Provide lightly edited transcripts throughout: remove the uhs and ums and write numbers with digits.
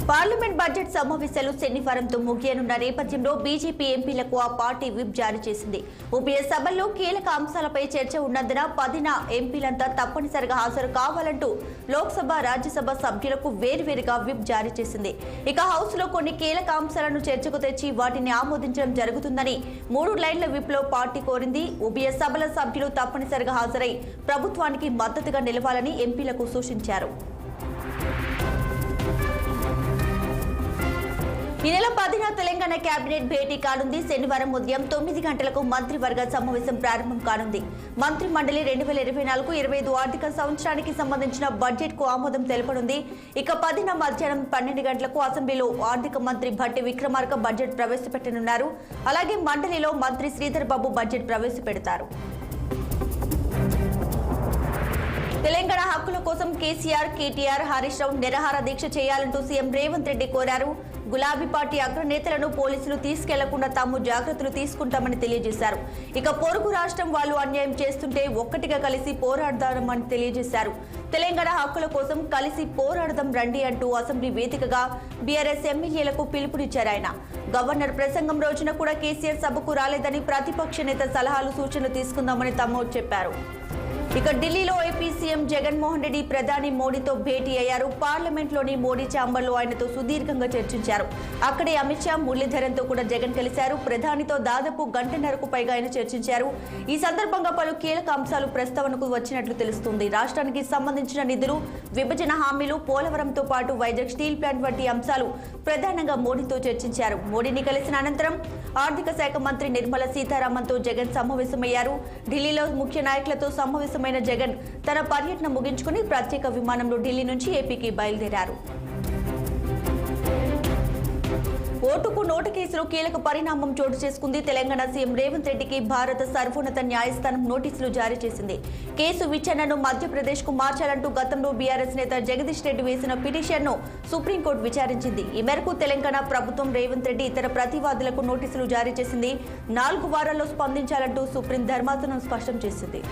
Parliament budget సమావేశాలు శనివారంతో ముగియనున్న నేపథ్యంలో BJP ఎంపీలకు ఆ పార్టీ విప్ జారీ చేసింది. ఉభయ సభల్లో కీలక అంశాలపై చర్చ ఉన్నందున 10 ఎంపీలంతా తప్పనిసరిగా హాజరు కావాలంటూ లోక్సభ, రాజ్యసభ సభ్యులకు వేర్వేరుగా విప్ జారీ చేసింది. ఇక హౌస్ లో కొన్ని కీలక అంశాలను చర్చకు తెచ్చి వాటిని ఆమోదించడం జరుగుతుందని 3 లైన్ల విప్ లో పార్టీ కోరింది. ఉభయ సభల సభ్యులు తప్పనిసరిగా హాజరై ప్రభుత్వానికి మద్దతుగా నిలవాలని ఎంపీలకు సూచించారు. ఈ నెల 10న తెలంగాణ కేబినెట్ భేటీ కానుంది. శనివారం ఉదయం 9 గంటలకు మంత్రివర్గ సమావేశం ప్రారంభం కానుంది. మంత్రి మండలి 2024-25 ఆర్థిక సంవత్సరానికి సంబంధించిన బడ్జెట్ కు ఆమోదం తెలపనుంది. ఇక 10న మధ్యాహ్నం 12 గంటలకు అసెంబ్లీలో ఆర్థిక మంత్రి భట్టి విక్రమార్క బడ్జెట్ ప్రవేశపెట్టనున్నారు. అలాగే మండలిలో మంత్రి శ్రీధర్ బాబు బడ్జెట్ ప్రవేశపెడతారు. తెలంగాణ హక్కుల కోసం కేసీఆర్, కేటీఆర్, హరీష్ రావు నిరాహార దీక్ష చేయాలంటూ సీఎం రేవంత్ రెడ్డి కోరారు. గులాబీ పార్టీ అగ్రనేతలను పోలీసులు తీసుకెళ్లకుండా తాము జాగ్రత్తలు తీసుకుంటామని తెలియజేశారు. ఇక పొరుగు రాష్ట్రం వాళ్ళు అన్యాయం చేస్తుంటే ఒక్కటిగా కలిసి పోరాడదామని తెలియజేశారు. తెలంగాణ హక్కుల కోసం కలిసి పోరాడదాం రండి అంటూ అసెంబ్లీ వేదికగా బీఆర్ఎస్ ఎమ్మెల్యేలకు పిలుపునిచ్చారు ఆయన. గవర్నర్ ప్రసంగం రోజున కూడా కేసీఆర్ సభకు రాలేదని ప్రతిపక్ష నేత సలహాలు, సూచనలు తీసుకుందామని తమ్ముడు చెప్పారు. ఇక ఢిల్లీలో ఏపీ సీఎం జగన్మోహన్ రెడ్డి ప్రధాని మోడీతో భేటీ అయ్యారు. పార్లమెంట్లోని మోడీ ఛాంబర్లో ఆయనతో సుదీర్ఘంగా చర్చించారు. అక్కడే అమిత్ షా, మురళీధరన్తో కూడా జగన్ కలిశారు. ప్రధానితో దాదాపు గంటన్నరకు పైగా ఆయన చర్చించారు. ఈ సందర్భంగా పలు కీలక అంశాలు ప్రస్తావనకు వచ్చినట్లు తెలుస్తుంది. రాష్ట్రానికి సంబంధించిన నిధులు, విభజన హామీలు, పోలవరంతో పాటు వైజాగ్ స్టీల్ ప్లాంట్ వంటి అంశాలు ప్రధానంగా మోడీతో చర్చించారు. మోడీని కలిసిన అనంతరం ఆర్థిక శాఖ మంత్రి నిర్మలా సీతారామన్తో జగన్ సమావేశమయ్యారు. ఢిల్లీలో ముఖ్య నాయకులతో సమావేశమైన జగన్ తన పర్యటన ముగించుకుని ప్రత్యేక విమానంలో ఢిల్లీ నుంచి ఏపీకి బయలుదేరారు. ఓటుకు నోటు కేసులో కీలక పరిణామం చోటు చేసుకుంది. తెలంగాణ సీఎం రేవంత్ రెడ్డికి భారత సర్వోన్నత న్యాయస్థానం నోటీసులు జారీ చేసింది. కేసు విచారణను మధ్యప్రదేశ్ కు మార్చాలంటూ గతంలో బీఆర్ఎస్ నేత జగదీష్ రెడ్డి వేసిన పిటిషన్ను సుప్రీంకోర్టు విచారించింది. ఈ మేరకు తెలంగాణ ప్రభుత్వం రేవంత్ రెడ్డి ఇతర ప్రతివాదులకు నోటీసులు జారీ చేసింది. 4 వారాల్లో స్పందించాలంటూ సుప్రీం ధర్మాసనం స్పష్టం చేసింది.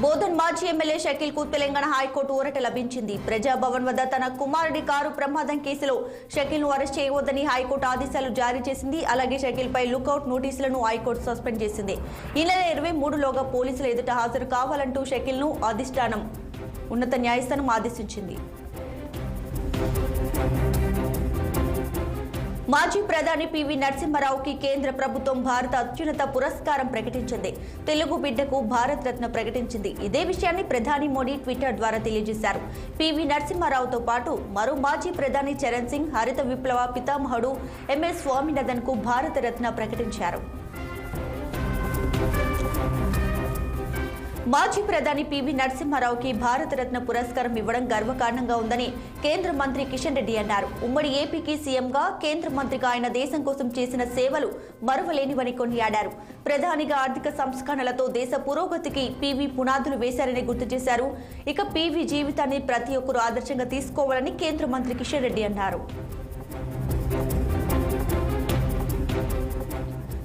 బోధన్ మాజీ ఎమ్మెల్యే షకీల్ కు తెలంగాణ హైకోర్టు ఊరట లభించింది. ప్రజాభవన్ వద్ద తన కుమారుడి కారు ప్రమాదం కేసులో షకీల్ ను అరెస్ట్ చేయవద్దని హైకోర్టు ఆదేశాలు జారీ చేసింది. అలాగే షకీల్ పై లుకౌట్ నోటీసులను హైకోర్టు సస్పెండ్ చేసింది. ఈ నెల 23లోగా పోలీసుల ఎదుట హాజరు కావాలంటూ షకీల్ ను అధిష్టానం ఉన్నత న్యాయస్థానం ఆదేశించింది. మాజీ ప్రధాని పివి నరసింహారావుకి కేంద్ర ప్రభుత్వం భారత అత్యున్నత పురస్కారం ప్రకటించింది. తెలుగు బిడ్డకు భారత రత్న ప్రకటించింది. ఇదే విషయాన్ని ప్రధాని మోడీ ట్విట్టర్ ద్వారా తెలియజేశారు. పివి నరసింహారావుతో పాటు మరో మాజీ ప్రధాని చరణ్ సింగ్, హరిత విప్లవ పితామహుడు ఎంఎస్ స్వామినాథన్ కు భారత రత్న ప్రకటించారు. మాజీ ప్రధాని పివి నరసింహారావుకి భారతరత్న పురస్కారం ఇవ్వడం గర్వకారణంగా ఉందని కేంద్ర మంత్రి కిషన్ రెడ్డి అన్నారు. ఉమ్మడి ఏపీకి సీఎంగా, కేంద్ర మంత్రిగా ఆయన దేశం కోసం చేసిన సేవలు మరువలేనివని కొనియాడారు. ప్రధానిగా ఆర్థిక సంస్కరణలతో దేశ పురోగతికి పివి పునాదులు వేశారని గుర్తు చేశారు. ఇక పివి జీవితాన్ని ప్రతి ఒక్కరూ ఆదర్శంగా తీసుకోవాలని కేంద్ర మంత్రి కిషన్ రెడ్డి అన్నారు.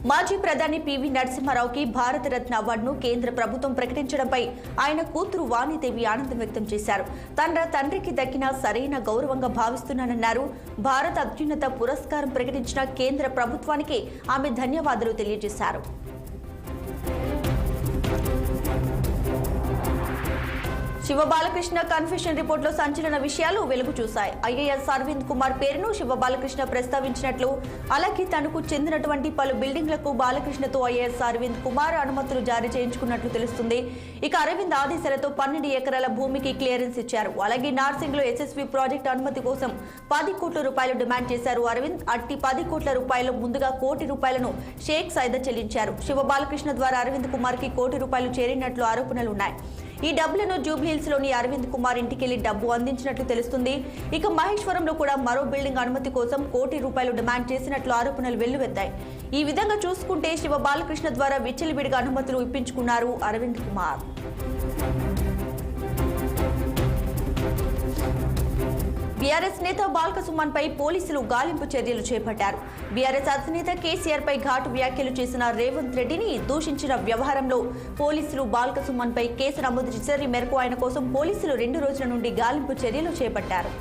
మాజీ ప్రధాని పివి నరసింహారావుకి భారతరత్న అవార్డును కేంద్ర ప్రభుత్వం ప్రకటించడంపై ఆయన కూతురు వాణిదేవి ఆనందం వ్యక్తం చేశారు. తండ్రికి దక్కిన సరైన గౌరవంగా భావిస్తున్నానన్నారు. భారత అత్యున్నత పురస్కారం ప్రకటించిన కేంద్ర ప్రభుత్వానికి ఆమె ధన్యవాదాలు తెలియజేశారు. శివబాలకృష్ణ కన్ఫెషన్ రిపోర్టులో సంచలన విషయాలు వెలుగు చూశాయి. ఐఏఎస్ అరవింద్ కుమార్ పేరును శివబాలకృష్ణ ప్రస్తావించినట్లు, అలాగే తనకు చెందినటువంటి పలు బిల్డింగ్లకు బాలకృష్ణతో ఐఏఎస్ అరవింద్ కుమార్ అనుమతులు జారీ చేయించుకున్నట్లు తెలుస్తుంది. ఇక అరవింద్ ఆదేశాలతో 12 ఎకరాల భూమికి క్లియరెన్స్ ఇచ్చారు. అలాగే నార్సింగ్ లో ఎస్ఎస్వి ప్రాజెక్టు అనుమతి కోసం 10 కోట్ల రూపాయలు డిమాండ్ చేశారు అరవింద్. అట్టి 10 కోట్ల రూపాయలు ముందుగా ₹1 కోటి షేక్ సైదా చెల్లించారు. శివబాలకృష్ణ ద్వారా అరవింద్ కుమార్ కి ₹1 కోటి చేరినట్లు ఆరోపణలున్నాయి. ఈ డబ్బులను జూబ్లీహిల్స్ లోని అరవింద్ కుమార్ ఇంటికెళ్లి డబ్బు అందించినట్లు తెలుస్తుంది. ఇక మహేశ్వరంలో కూడా మరో బిల్డింగ్ అనుమతి కోసం ₹1 కోటి డిమాండ్ చేసినట్లు ఆరోపణలు వెల్లువెత్తాయి. ఈ విధంగా చూసుకుంటే శివబాలకృష్ణ ద్వారా విచ్చలవిడిగా అనుమతులు ఇప్పించుకున్నారు అరవింద్ కుమార్. బీఆర్ఎస్ నేత బాల్క సుమన్ పై పోలీసులు గాలింపు చర్యలు చేపట్టారు. బీఆర్ఎస్ అధినేత కేసీఆర్ పై ఘాటు వ్యాఖ్యలు చేసిన రేవంత్ రెడ్డిని దూషించిన వ్యవహారంలో పోలీసులు బాల్క సుమన్ పై కేసు నమోదు చేశారు. ఈ మేరకు ఆయన కోసం పోలీసులు 2 రోజుల నుండి గాలింపు చర్యలు చేపట్టారు.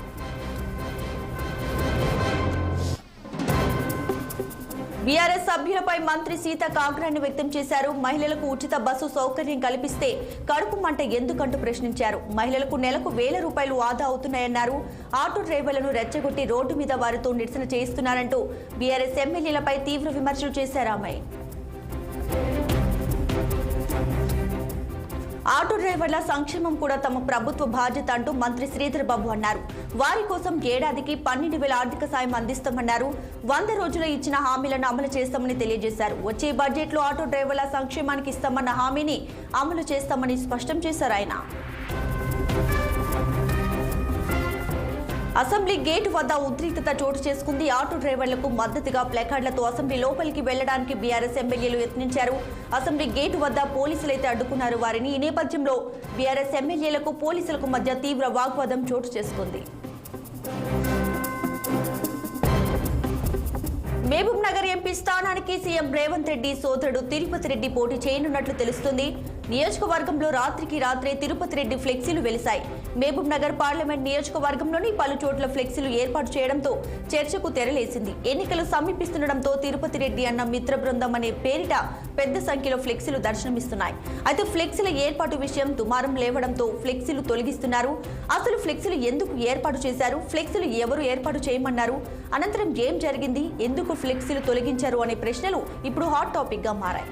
బీఆర్ఎస్ సభ్యులపై మంత్రి సీతక్క ఆగ్రహాన్ని వ్యక్తం చేశారు. మహిళలకు ఉచిత బస్సు సౌకర్యం కల్పిస్తే కడుపు మంట ఎందుకంటూ ప్రశ్నించారు. మహిళలకు నెలకు 1000 రూపాయలు ఆదా అవుతున్నాయన్నారు. ఆటో డ్రైవర్లను రెచ్చగొట్టి రోడ్డు మీద వారితో నిరసన చేయిస్తున్నారంటూ బీఆర్ఎస్ ఎమ్మెల్యేలపై తీవ్ర విమర్శలు చేశారు. ఆమె ఆటో డ్రైవర్ల సంక్షేమం కూడా తమ ప్రభుత్వ బాధ్యత అంటూ మంత్రి శ్రీధర్ బాబు అన్నారు. వారి కోసం ఏడాదికి 12,000 ఆర్థిక సాయం అందిస్తామన్నారు. 100 రోజులు ఇచ్చిన హామీలను అమలు చేస్తామని తెలియజేశారు. వచ్చే బడ్జెట్లో ఆటో డ్రైవర్ల సంక్షేమానికి ఇస్తామన్న హామీని అమలు చేస్తామని స్పష్టం చేశారు. ఆయన అసెంబ్లీ గేటు వద్ద ఉద్రిక్తత చోటు చేసుకుంది. ఆటో డ్రైవర్లకు మద్దతుగా ప్లకార్డులతో అసెంబ్లీ లోపలికి వెళ్లడానికి బీఆర్ఎస్ ఎమ్మెల్యేలు యత్నించారు. అసెంబ్లీ గేటు వద్ద పోలీసులైతే అడ్డుకున్నారు వారిని. ఈ నేపథ్యంలో బీఆర్ఎస్ ఎమ్మెల్యేలకు పోలీసులకు మధ్య తీవ్ర వాగ్వాదం చోటు చేసుకుంది. మహబూబ్ నగర్ ఎంపీ స్థానానికి సీఎం రేవంత్ రెడ్డి సోదరుడు తిరుపతి రెడ్డి పోటీ చేయనున్నట్లు తెలుస్తుంది. నియోజకవర్గంలో రాత్రికి రాత్రే తిరుపతి రెడ్డి ఫ్లెక్సీలు వెలిశాయి. మహబూబ్ నగర్ పార్లమెంట్ నియోజకవర్గంలోని పలు చోట్ల ఫ్లెక్సీలు ఏర్పాటు చేయడంతో చర్చకు తెరలేసింది. ఎన్నికలు సమీపిస్తుండటంతో తిరుపతి రెడ్డి అన్న మిత్ర బృందం అనే పేరిట పెద్ద సంఖ్యలో ఫ్లెక్సీలు దర్శనమిస్తున్నాయి. అయితే ఫ్లెక్సీల ఏర్పాటు విషయం దుమారం లేవడంతో ఫ్లెక్సీలు తొలగిస్తున్నారు. అసలు ఫ్లెక్సీలు ఎందుకు ఏర్పాటు చేశారు? ఫ్లెక్సీలు ఎవరు ఏర్పాటు చేయమన్నారు? అనంతరం ఏం జరిగింది? ఎందుకు ఫ్లెక్సీలు తొలగించారు అనే ప్రశ్నలు ఇప్పుడు హాట్ టాపిక్ గా మారాయి.